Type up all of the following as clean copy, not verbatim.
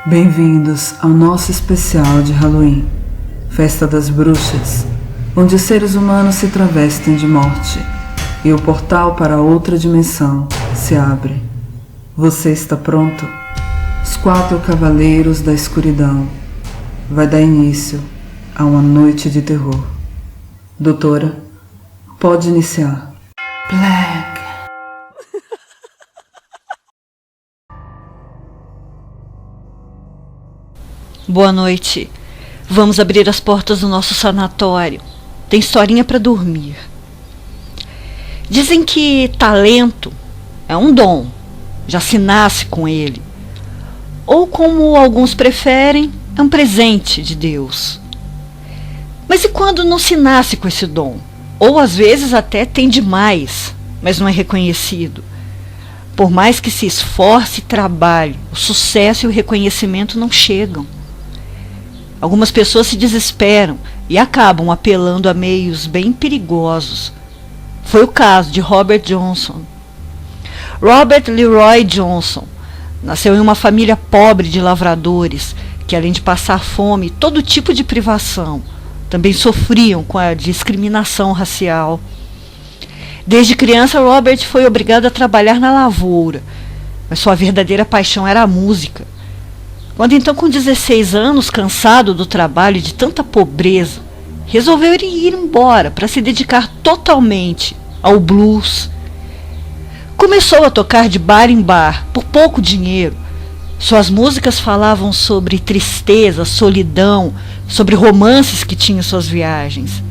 Bem-vindos ao nosso especial de Halloween, Festa das Bruxas, onde os seres humanos se travestem de morte e o portal para outra dimensão se abre. Você está pronto? Os 4 cavaleiros da escuridão. Vai dar início a uma noite de terror. Doutora, pode iniciar. Black. Boa noite. Vamos abrir as portas do nosso sanatório. Tem historinha para dormir. Dizem que talento é um dom, já se nasce com ele. Ou, como alguns preferem, é um presente de Deus. Mas e quando não se nasce com esse dom? Ou às vezes até tem demais, mas não é reconhecido. Por mais que se esforce e trabalhe, o sucesso e o reconhecimento não chegam. Algumas pessoas se desesperam e acabam apelando a meios bem perigosos. Foi o caso de Robert Johnson. Robert Leroy Johnson nasceu em uma família pobre de lavradores, que além de passar fome e todo tipo de privação, também sofriam com a discriminação racial. Desde criança, Robert foi obrigado a trabalhar na lavoura, mas sua verdadeira paixão era a música. Quando então, com 16 anos, cansado do trabalho e de tanta pobreza, resolveu ir embora para se dedicar totalmente ao blues. Começou a tocar de bar em bar, por pouco dinheiro. Suas músicas falavam sobre tristeza, solidão, sobre romances que tinha em suas viagens.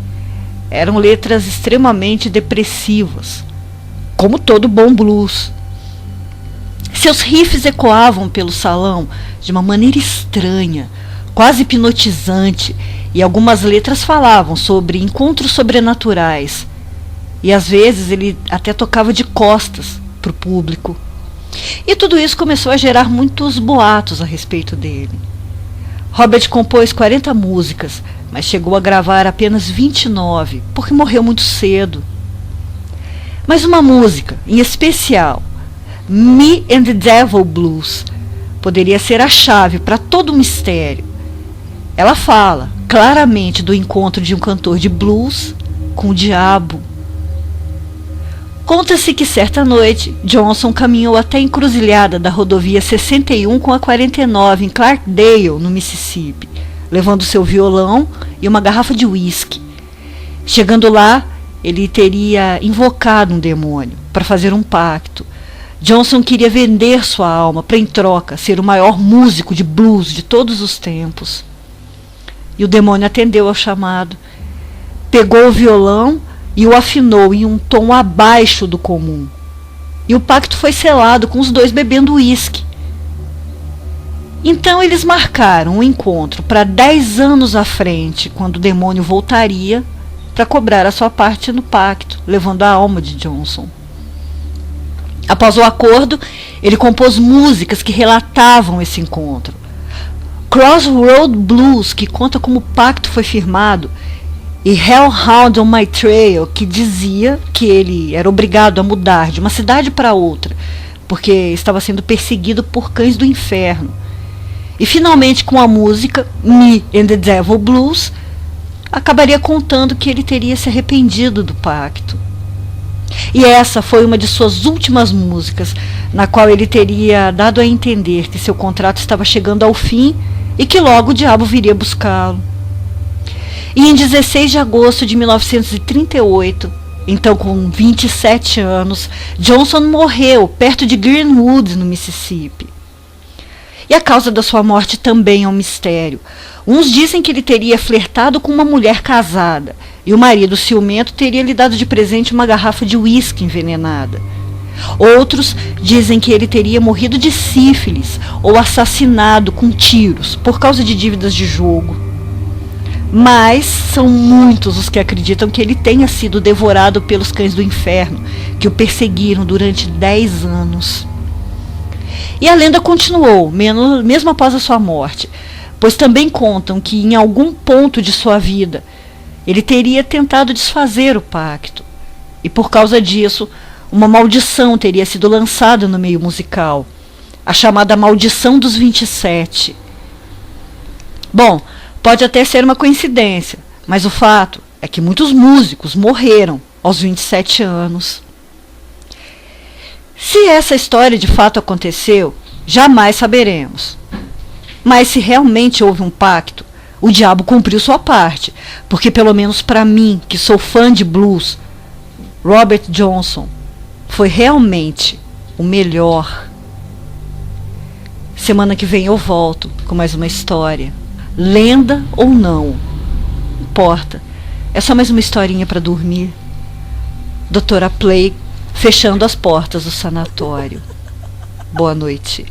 Eram letras extremamente depressivas, como todo bom blues. Seus riffs ecoavam pelo salão de uma maneira estranha, quase hipnotizante, e algumas letras falavam sobre encontros sobrenaturais. E às vezes ele até tocava de costas para o público. E tudo isso começou a gerar muitos boatos a respeito dele. Robert compôs 40 músicas, mas chegou a gravar apenas 29, porque morreu muito cedo. Mas uma música, em especial, Me and the Devil Blues, poderia ser a chave para todo o mistério. Ela fala claramente do encontro de um cantor de blues com o diabo. Conta-se que certa noite, Johnson caminhou até a encruzilhada da rodovia 61 com a 49 em Clarkdale, no Mississippi, levando seu violão e uma garrafa de uísque. Chegando lá, ele teria invocado um demônio para fazer um pacto. Johnson queria vender sua alma para, em troca, ser o maior músico de blues de todos os tempos. E o demônio atendeu ao chamado, pegou o violão e o afinou em um tom abaixo do comum. E o pacto foi selado com os dois bebendo uísque. Então eles marcaram um encontro para 10 anos à frente, quando o demônio voltaria para cobrar a sua parte no pacto, levando a alma de Johnson. Após o acordo, ele compôs músicas que relatavam esse encontro. Crossroad Blues, que conta como o pacto foi firmado, e Hellhound on My Trail, que dizia que ele era obrigado a mudar de uma cidade para outra, porque estava sendo perseguido por cães do inferno. E finalmente, com a música Me and the Devil Blues, acabaria contando que ele teria se arrependido do pacto. E essa foi uma de suas últimas músicas, na qual ele teria dado a entender que seu contrato estava chegando ao fim e que logo o diabo viria buscá-lo. E em 16 de agosto de 1938, então com 27 anos, Johnson morreu perto de Greenwood, no Mississippi. E a causa da sua morte também é um mistério. Uns dizem que ele teria flertado com uma mulher casada, e o marido ciumento teria lhe dado de presente uma garrafa de uísque envenenada. Outros dizem que ele teria morrido de sífilis ou assassinado com tiros por causa de dívidas de jogo. Mas são muitos os que acreditam que ele tenha sido devorado pelos cães do inferno, que o perseguiram durante 10 anos. E a lenda continuou, mesmo após a sua morte, pois também contam que em algum ponto de sua vida ele teria tentado desfazer o pacto, e por causa disso, uma maldição teria sido lançada no meio musical, a chamada Maldição dos 27, Bom, pode até ser uma coincidência, mas o fato é que muitos músicos morreram aos 27 anos. Se essa história de fato aconteceu, jamais saberemos. Mas se realmente houve um pacto, o diabo cumpriu sua parte, porque pelo menos para mim, que sou fã de blues, Robert Johnson foi realmente o melhor. Semana que vem eu volto com mais uma história. Lenda ou não, não importa. É só mais uma historinha para dormir. Doutora Play fechando as portas do sanatório. Boa noite.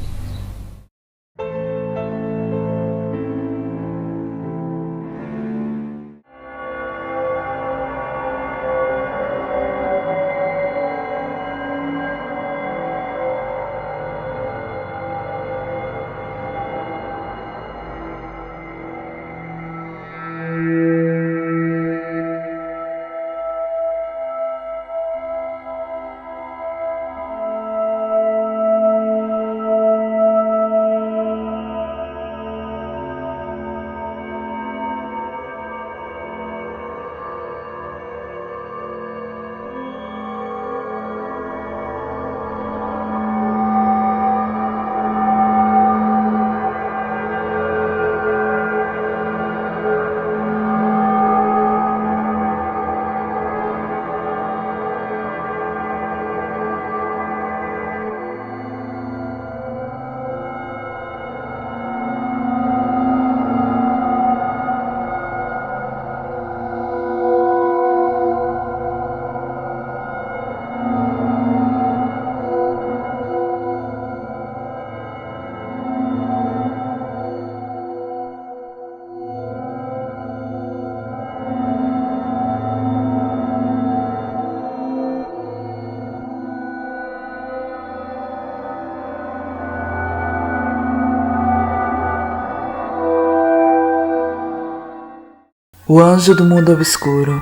O anjo do mundo obscuro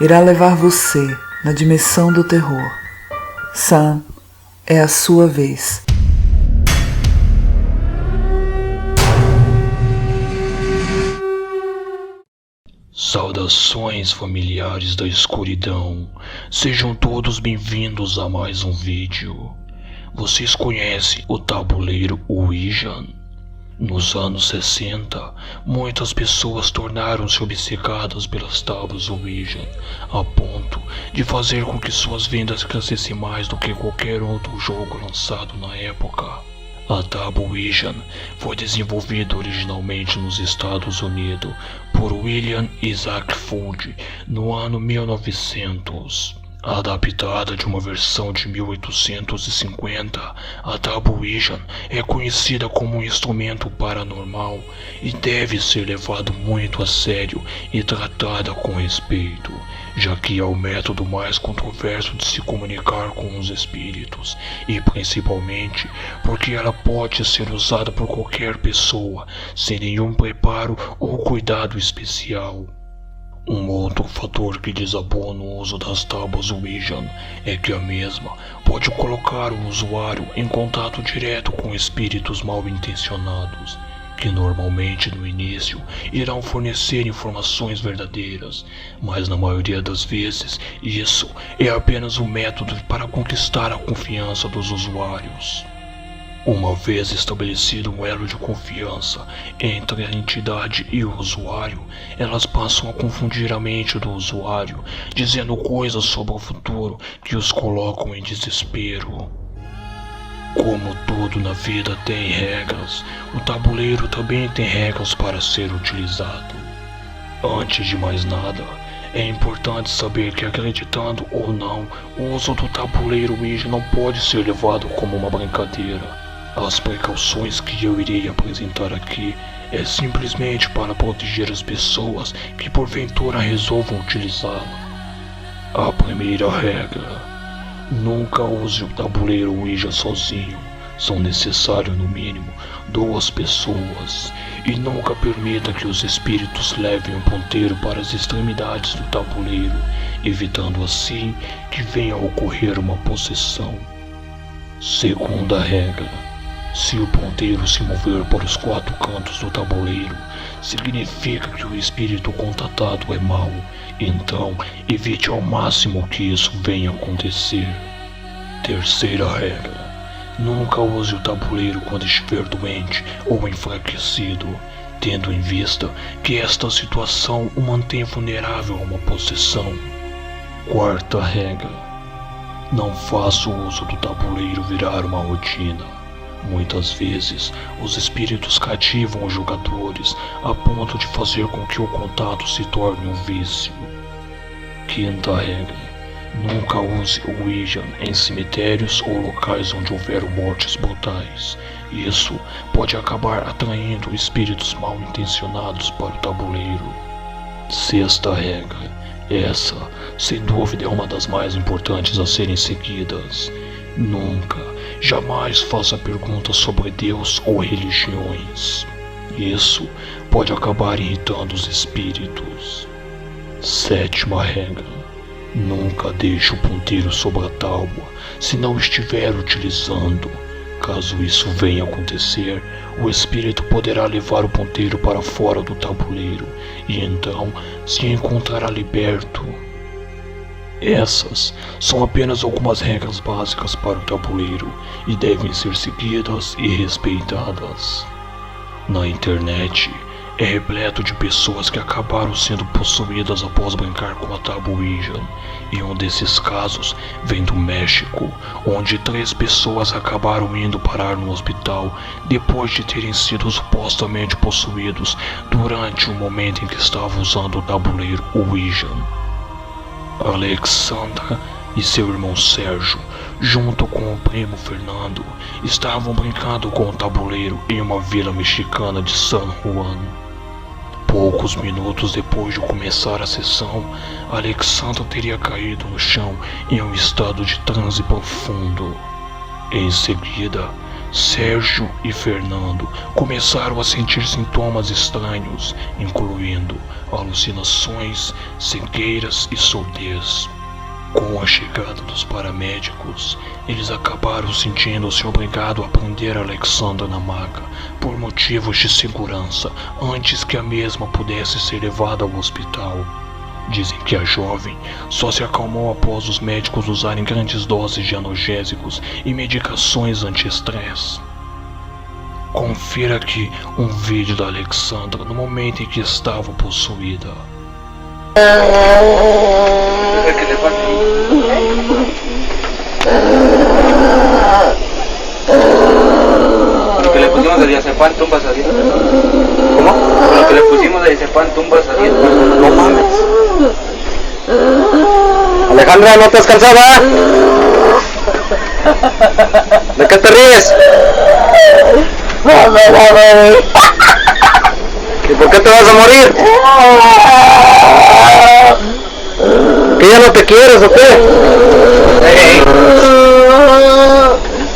irá levar você na dimensão do terror. Sam, é a sua vez. Saudações, familiares da escuridão. Sejam todos bem-vindos a mais um vídeo. Vocês conhecem o tabuleiro Ouija? Nos anos 60, muitas pessoas tornaram-se obcecadas pelas tábuas Ouija, a ponto de fazer com que suas vendas crescessem mais do que qualquer outro jogo lançado na época. A tábua Ouija foi desenvolvida originalmente nos Estados Unidos por William Isaac Fuld no ano 1900. Adaptada de uma versão de 1850, a tábua Ouija é conhecida como um instrumento paranormal e deve ser levado muito a sério e tratada com respeito, já que é o método mais controverso de se comunicar com os espíritos, e principalmente porque ela pode ser usada por qualquer pessoa, sem nenhum preparo ou cuidado especial. Um outro fator que desabona no uso das tábuas Ouija é que a mesma pode colocar o usuário em contato direto com espíritos mal intencionados, que normalmente no início irão fornecer informações verdadeiras, mas na maioria das vezes isso é apenas um método para conquistar a confiança dos usuários. Uma vez estabelecido um elo de confiança entre a entidade e o usuário, elas passam a confundir a mente do usuário, dizendo coisas sobre o futuro que os colocam em desespero. Como tudo na vida tem regras, o tabuleiro também tem regras para ser utilizado. Antes de mais nada, é importante saber que, acreditando ou não, o uso do tabuleiro Ouija não pode ser levado como uma brincadeira. As precauções que eu irei apresentar aqui é simplesmente para proteger as pessoas que porventura resolvam utilizá-la. A primeira regra: nunca use o tabuleiro Ouija sozinho. São necessárias no mínimo 2 pessoas, e nunca permita que os espíritos levem o ponteiro para as extremidades do tabuleiro, evitando assim que venha a ocorrer uma possessão. Segunda regra: Se o ponteiro se mover para os 4 cantos do tabuleiro, significa que o espírito contatado é mau, então evite ao máximo que isso venha acontecer. Terceira regra: nunca use o tabuleiro quando estiver doente ou enfraquecido, tendo em vista que esta situação o mantém vulnerável a uma possessão. Quarta regra: não faça o uso do tabuleiro virar uma rotina. Muitas vezes, os espíritos cativam os jogadores a ponto de fazer com que o contato se torne um vício. Quinta regra: nunca use o Ouija em cemitérios ou locais onde houver mortes brutais. Isso pode acabar atraindo espíritos mal intencionados para o tabuleiro. Sexta regra: essa, sem dúvida, é uma das mais importantes a serem seguidas. Nunca, jamais faça perguntas sobre Deus ou religiões. Isso pode acabar irritando os espíritos. Sétima regra: nunca deixe o ponteiro sobre a tábua se não estiver utilizando. Caso isso venha acontecer, o espírito poderá levar o ponteiro para fora do tabuleiro e então se encontrará liberto. Essas são apenas algumas regras básicas para o tabuleiro e devem ser seguidas e respeitadas. Na internet, é repleto de pessoas que acabaram sendo possuídas após brincar com a tábua Ouija, e um desses casos vem do México, onde 3 pessoas acabaram indo parar no hospital depois de terem sido supostamente possuídos durante o momento em que estavam usando o tabuleiro Ouija. Alexandra e seu irmão Sérgio, junto com o primo Fernando, estavam brincando com o tabuleiro em uma vila mexicana de San Juan. Poucos minutos depois de começar a sessão, Alexandra teria caído no chão em um estado de transe profundo. Em seguida, Sérgio e Fernando começaram a sentir sintomas estranhos, incluindo alucinações, cegueiras e surdez. Com a chegada dos paramédicos, eles acabaram sentindo-se obrigados a prender Alexandra na maca por motivos de segurança antes que a mesma pudesse ser levada ao hospital. Dizem que a jovem só se acalmou após os médicos usarem grandes doses de analgésicos e medicações anti-estresse. Confira aqui um vídeo da Alexandra no momento em que estava possuída. Lo que le pusimos de diazepam tumbas a 10. ¿Cómo? Lo que le pusimos de diazepam tumbas a 10. No mames. Alejandra, ¿no estás cansada? ¿De qué te ríes? ¿Y por qué te vas a morir? ¿Que ya no te quieres o qué? Hey.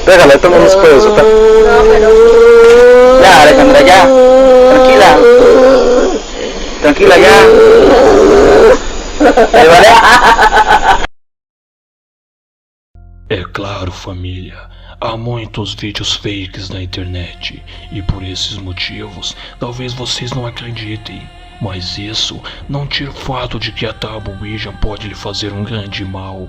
Déjale, toma unos pedos acá. Ya, Alejandra, ya. Tranquila. Tranquila, ya. Aí, vale? É claro, família, há muitos vídeos fakes na internet e por esses motivos talvez vocês não acreditem, mas isso não tira o fato de que a tábua Ouija pode lhe fazer um grande mal.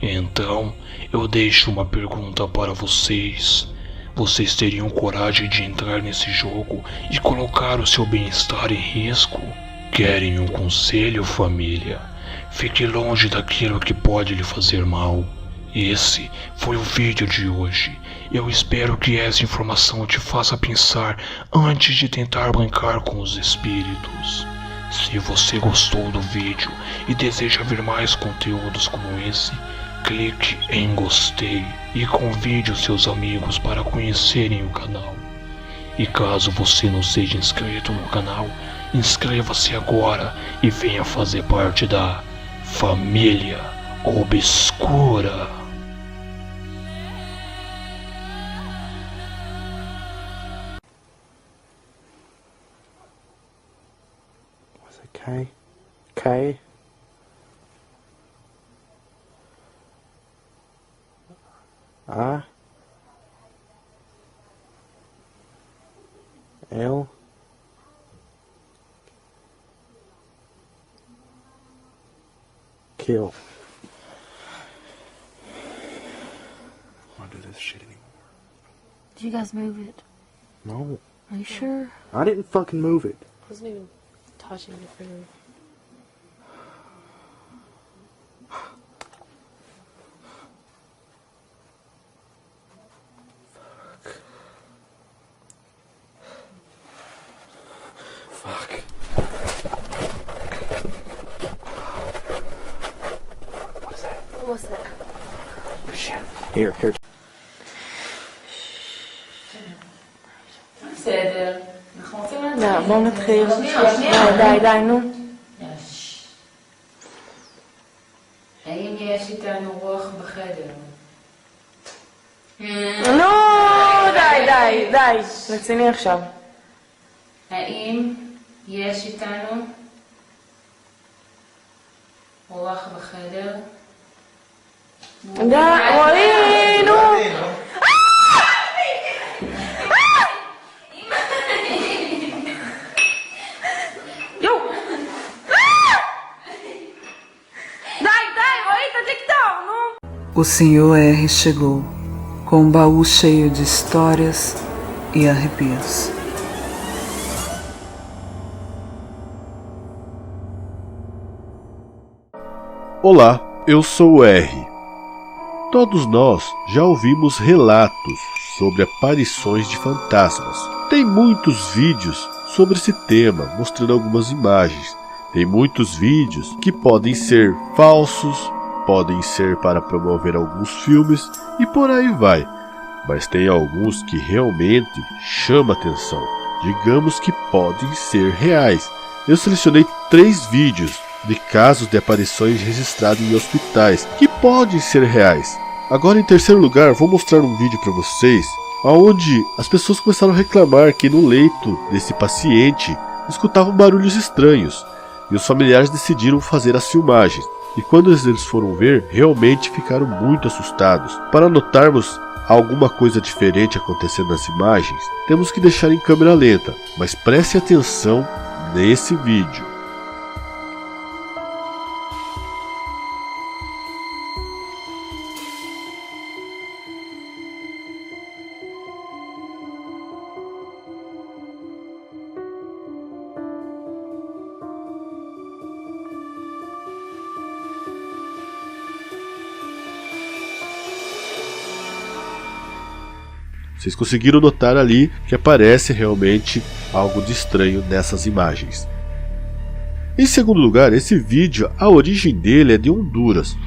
Então, eu deixo uma pergunta para vocês. Vocês teriam coragem de entrar nesse jogo e colocar o seu bem-estar em risco? Querem um conselho, família? Fique longe daquilo que pode lhe fazer mal. Esse foi o vídeo de hoje. Eu espero que essa informação te faça pensar antes de tentar brincar com os espíritos. Se você gostou do vídeo e deseja ver mais conteúdos como esse, clique em gostei e convide os seus amigos para conhecerem o canal. E caso você não seja inscrito no canal, inscreva-se agora e venha fazer parte da Família Obscura. Okay. Okay. Ah. L. Kill. I don't do this shit anymore. Did you guys move it? No. Are you sure? I didn't fucking move it. I wasn't even touching the finger. Fuck. What is that? What's that? Oh, shit. Here. Nou, bom geven. Daar, nu. האם יש איתנו רוח בחדר? נו, די. רציני עכשיו. האם יש איתנו רוח בחדר? די, רועי, נו. O Sr. R chegou, com um baú cheio de histórias e arrepios. Olá, eu sou o R. Todos nós já ouvimos relatos sobre aparições de fantasmas. Tem muitos vídeos sobre esse tema, mostrando algumas imagens. Tem muitos vídeos que podem ser falsos, podem ser para promover alguns filmes e por aí vai. Mas tem alguns que realmente chamam atenção. Digamos que podem ser reais. Eu selecionei 3 vídeos de casos de aparições registrados em hospitais que podem ser reais. Agora, em terceiro lugar, vou mostrar um vídeo para vocês onde as pessoas começaram a reclamar que no leito desse paciente escutavam barulhos estranhos e os familiares decidiram fazer as filmagens. E quando eles foram ver, realmente ficaram muito assustados. Para notarmos alguma coisa diferente acontecendo nas imagens, temos que deixar em câmera lenta, mas preste atenção nesse vídeo. Vocês conseguiram notar ali que aparece realmente algo de estranho nessas imagens. Em segundo lugar, esse vídeo, a origem dele é de Honduras.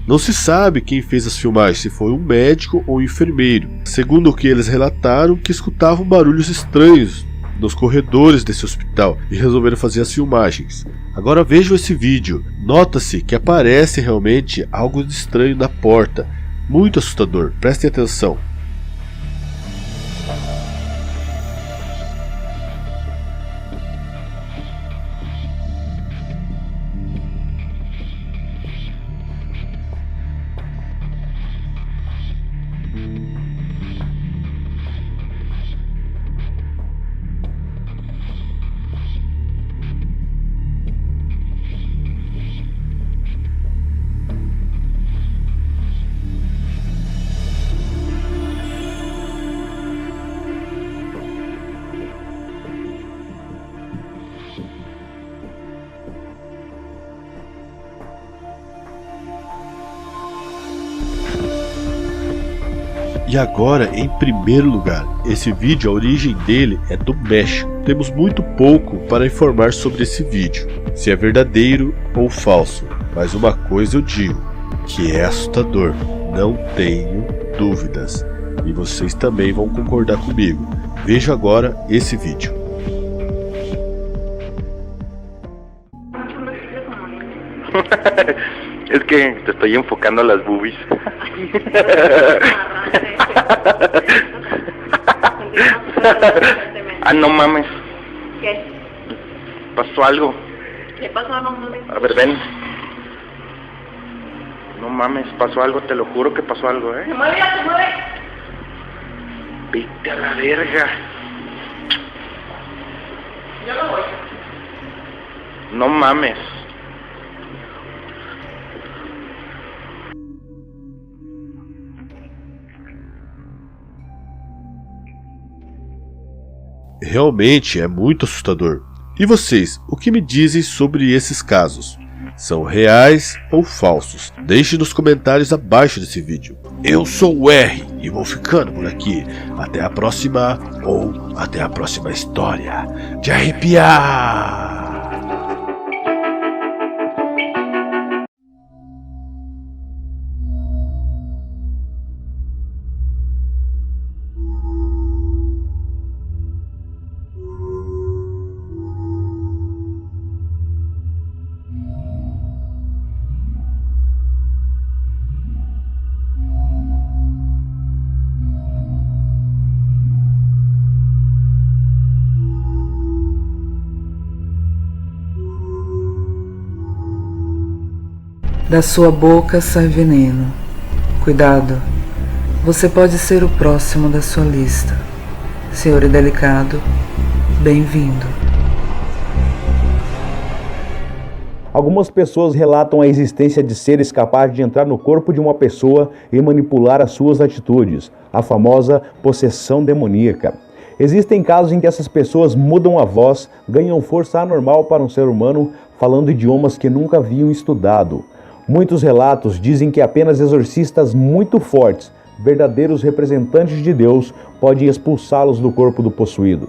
Não se sabe quem fez as filmagens, se foi um médico ou um enfermeiro. Segundo o que eles relataram, que escutavam barulhos estranhos nos corredores desse hospital e resolveram fazer as filmagens. Agora vejam esse vídeo. Nota-se que aparece realmente algo de estranho na porta. Muito assustador, prestem atenção. E agora, em primeiro lugar, esse vídeo, a origem dele é do México. Temos muito pouco para informar sobre esse vídeo, se é verdadeiro ou falso. Mas uma coisa eu digo, que é assustador, não tenho dúvidas. E vocês também vão concordar comigo. Veja agora esse vídeo. Es que te estoy enfocando a las boobies. Ah, no mames. ¿Qué? Pasó algo. ¿Qué pasó? No mames. A ver, ven. No mames, pasó algo, te lo juro que pasó algo, Se mueve, se mueve. Vete a la verga. Yo me voy. No mames. Realmente é muito assustador. E vocês, o que me dizem sobre esses casos? São reais ou falsos? Deixe nos comentários abaixo desse vídeo. Eu sou o R e vou ficando por aqui. Até a próxima, ou até a próxima história de arrepiar! Da sua boca sai veneno. Cuidado, você pode ser o próximo da sua lista. Senhor Delicado, bem-vindo. Algumas pessoas relatam a existência de seres capazes de entrar no corpo de uma pessoa e manipular as suas atitudes, a famosa possessão demoníaca. Existem casos em que essas pessoas mudam a voz, ganham força anormal para um ser humano, falando idiomas que nunca haviam estudado. Muitos relatos dizem que apenas exorcistas muito fortes, verdadeiros representantes de Deus, podem expulsá-los do corpo do possuído.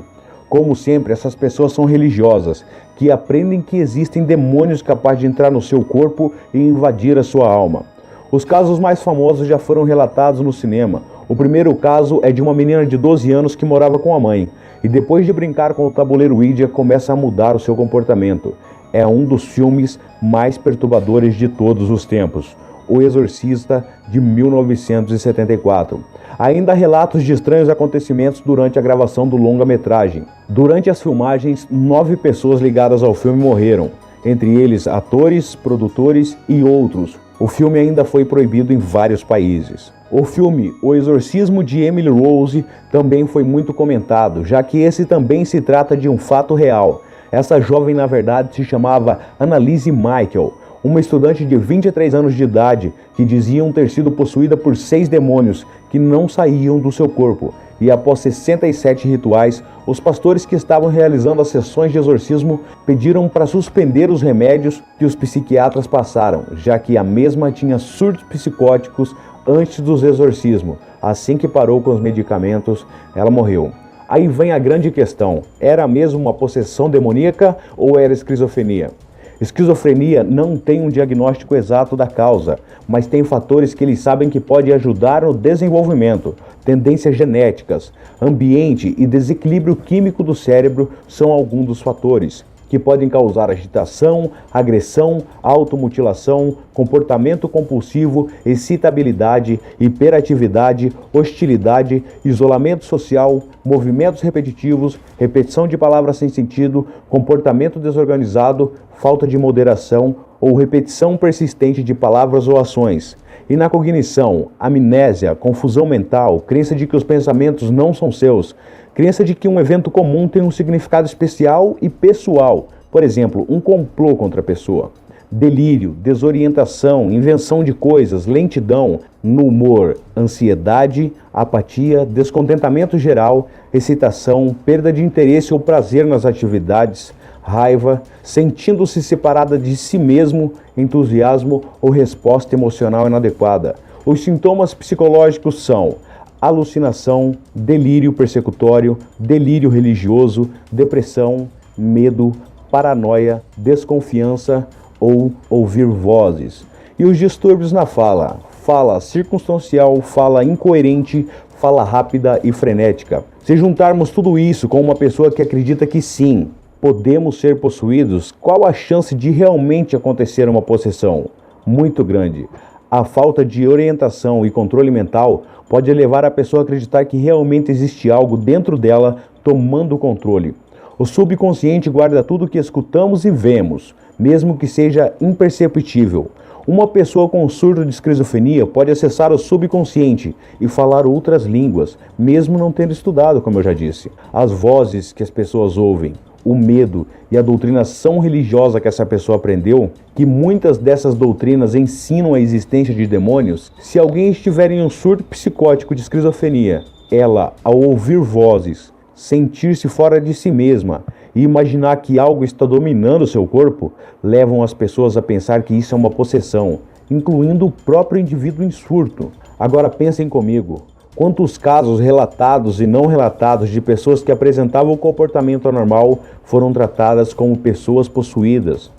Como sempre, essas pessoas são religiosas, que aprendem que existem demônios capazes de entrar no seu corpo e invadir a sua alma. Os casos mais famosos já foram relatados no cinema. O primeiro caso é de uma menina de 12 anos que morava com a mãe, e depois de brincar com o tabuleiro Ouija, começa a mudar o seu comportamento. É um dos filmes mais perturbadores de todos os tempos, O Exorcista, de 1974. Ainda há relatos de estranhos acontecimentos durante a gravação do longa-metragem. Durante as filmagens, 9 pessoas ligadas ao filme morreram, entre eles atores, produtores e outros. O filme ainda foi proibido em vários países. O filme O Exorcismo de Emily Rose também foi muito comentado, já que esse também se trata de um fato real. Essa jovem, na verdade, se chamava Annalise Michael, uma estudante de 23 anos de idade que diziam ter sido possuída por 6 demônios que não saíam do seu corpo. E após 67 rituais, os pastores que estavam realizando as sessões de exorcismo pediram para suspender os remédios que os psiquiatras passaram, já que a mesma tinha surtos psicóticos antes dos exorcismos. Assim que parou com os medicamentos, ela morreu. Aí vem a grande questão, era mesmo uma possessão demoníaca ou era esquizofrenia? Esquizofrenia não tem um diagnóstico exato da causa, mas tem fatores que eles sabem que podem ajudar no desenvolvimento. Tendências genéticas, ambiente e desequilíbrio químico do cérebro são alguns dos fatores que podem causar agitação, agressão, automutilação, comportamento compulsivo, excitabilidade, hiperatividade, hostilidade, isolamento social, movimentos repetitivos, repetição de palavras sem sentido, comportamento desorganizado, falta de moderação ou repetição persistente de palavras ou ações. E na cognição, amnésia, confusão mental, crença de que os pensamentos não são seus, crença de que um evento comum tem um significado especial e pessoal, por exemplo, um complô contra a pessoa. Delírio, desorientação, invenção de coisas, lentidão no humor, ansiedade, apatia, descontentamento geral, excitação, perda de interesse ou prazer nas atividades, raiva, sentindo-se separada de si mesmo, entusiasmo ou resposta emocional inadequada. Os sintomas psicológicos são alucinação, delírio persecutório, delírio religioso, depressão, medo, paranoia, desconfiança ou ouvir vozes. E os distúrbios na fala: fala circunstancial, fala incoerente, fala rápida e frenética. Se juntarmos tudo isso com uma pessoa que acredita que sim, podemos ser possuídos, qual a chance de realmente acontecer uma possessão? Muito grande. A falta de orientação e controle mental pode levar a pessoa a acreditar que realmente existe algo dentro dela tomando o controle. O subconsciente guarda tudo que escutamos e vemos, mesmo que seja imperceptível. Uma pessoa com surto de esquizofrenia pode acessar o subconsciente e falar outras línguas, mesmo não tendo estudado, como eu já disse. As vozes que as pessoas ouvem, o medo e a doutrinação religiosa que essa pessoa aprendeu, que muitas dessas doutrinas ensinam a existência de demônios, se alguém estiver em um surto psicótico de esquizofrenia, ela, ao ouvir vozes, sentir-se fora de si mesma e imaginar que algo está dominando seu corpo, levam as pessoas a pensar que isso é uma possessão, incluindo o próprio indivíduo em surto. Agora pensem comigo. Quantos casos relatados e não relatados de pessoas que apresentavam um comportamento anormal foram tratadas como pessoas possuídas?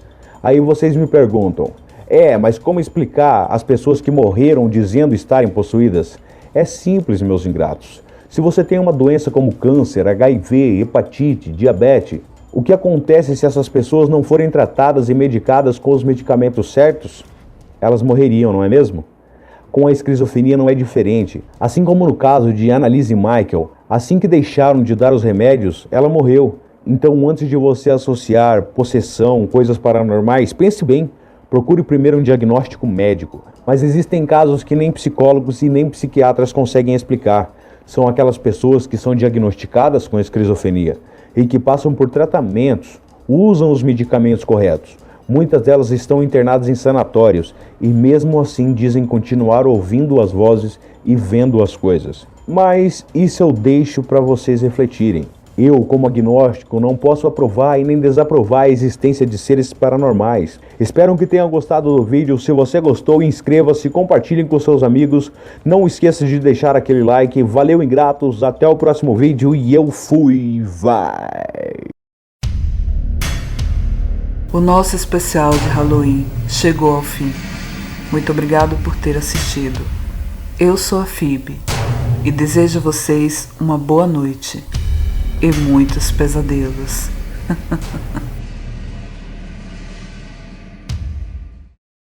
Aí vocês me perguntam, mas como explicar as pessoas que morreram dizendo estarem possuídas? É simples, meus ingratos. Se você tem uma doença como câncer, HIV, hepatite, diabetes, o que acontece se essas pessoas não forem tratadas e medicadas com os medicamentos certos? Elas morreriam, não é mesmo? Com a esquizofrenia não é diferente. Assim como no caso de Annalise Michael, assim que deixaram de dar os remédios, ela morreu. Então, antes de você associar possessão, coisas paranormais, pense bem. Procure primeiro um diagnóstico médico. Mas existem casos que nem psicólogos e nem psiquiatras conseguem explicar. São aquelas pessoas que são diagnosticadas com esquizofrenia e que passam por tratamentos, usam os medicamentos corretos. Muitas delas estão internadas em sanatórios e mesmo assim dizem continuar ouvindo as vozes e vendo as coisas. Mas isso eu deixo para vocês refletirem. Eu, como agnóstico, não posso aprovar e nem desaprovar a existência de seres paranormais. Espero que tenham gostado do vídeo. Se você gostou, inscreva-se, compartilhem com seus amigos. Não esqueça de deixar aquele like. Valeu, ingratos. Até o próximo vídeo e eu fui. Vai! O nosso especial de Halloween chegou ao fim. Muito obrigado por ter assistido. Eu sou a Phoebe e desejo a vocês uma boa noite e muitos pesadelos.